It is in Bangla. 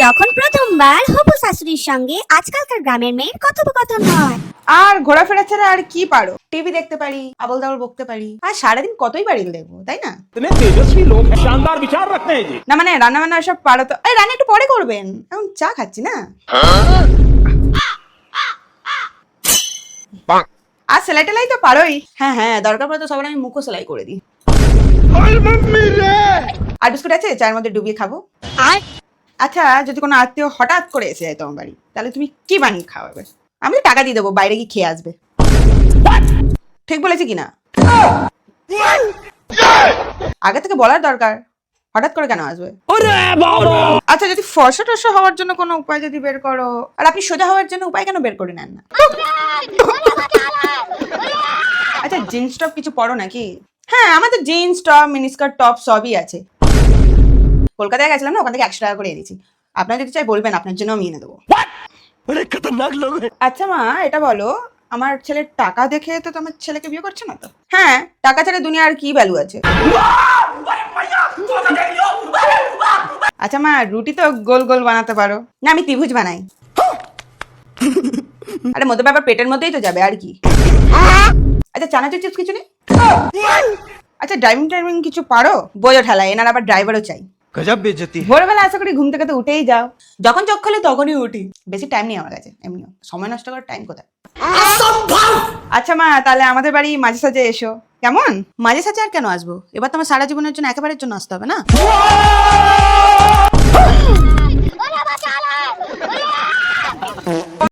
যখন প্রথমবার হবু শাশুড়ির সঙ্গে আজকালকার গ্রামের মেয়ের কথোপকথন হয়। আর ঘোরাফেরা ছাড়া আর কি পারো? টিভি দেখতে পারি, আবল তাবল বকতে পারি, আর সারাদিন কতই বাড়ি দেখবো, তাই না? इतने तेजस्वी लोग हैं, शानदार विचार रखते हैं जी। না মানে রান্না বান্না সব পারো তো? এই রান্না একটু পরে করবেন, এখন চা খাচ্ছি না। আর সেলাই টেলাই তো পারোই। হ্যাঁ হ্যাঁ, দরকার পড়ে তো সবার আমি মুখও সেলাই করে দিই। আর বিস্কুট আছে চায়ের মধ্যে ডুবিয়ে খাবো। আচ্ছা, যদি কোনো আত্মীয় হঠাৎ করে এসে যায় তোমার বাড়ি, তাহলে তুমি কি বানিয়ে খাওয়াবে? আমি তো টাকা দিয়ে দেবো, বাইরে গিয়ে খেয়ে আসবে। ঠিক বলেছি কিনা? আগে থেকে বলার দরকার, হঠাৎ করে কেন আসবে? আচ্ছা, যদি ফর্সা টর্সা হওয়ার জন্য কোনো উপায় যদি বের করো, আর আপনি সোজা হওয়ার জন্য উপায় কেন বের করে নেন না? আচ্ছা, জিন্স টপ কিছু পরো নাকি? হ্যাঁ, আমাদের জিন্স টপ, মিনিস্কার্ট টপ সবই আছে। কলকাতায় গেছিলাম না, ওখান থেকে 100 টাকা করে এনেছি। আপনার যদি চাই বলবেন, আপনার জন্য আমি এনে দেবো। আচ্ছা মা, এটা বলো, আমার ছেলের টাকা দেখে তো তোমার ছেলেকে বিয়ে করছে না তো? হ্যাঁ, টাকা ছাড়া দুনিয়া আর কি ভ্যালু আছে? আচ্ছা মা, রুটি তো গোল গোল বানাতে পারো না? আমি ত্রিভুজ বানাই। আরে মধ্যে ব্যাপার পেটের মধ্যেই তো যাবে, আর কি। আচ্ছা, চানাচুর চিপস কিছু নেই? আচ্ছা, ড্রাইভিং টাইভিং কিছু পারো? বোঝো ঠেলা, এনার আবার ড্রাইভারও চাই। गजब बेइज्जती है। ভোরবেলা আশা করি ঘুম থেকে তো উঠেই যাও। যখন চোখ খোলে তখনই উঠি। বেশি টাইম নেই আমার কাছে, এমনিও সময় নষ্ট করার টাইম কোথায়? আচ্ছা মা, তাহলে আমাদের বাড়ি মাঝে সাঝে এসো, কেমন? মাঝে সাঝে আর কেন আসবো? এবার তোমার সারা জীবনের জন্য, একেবারের জন্য আসতে হবে না?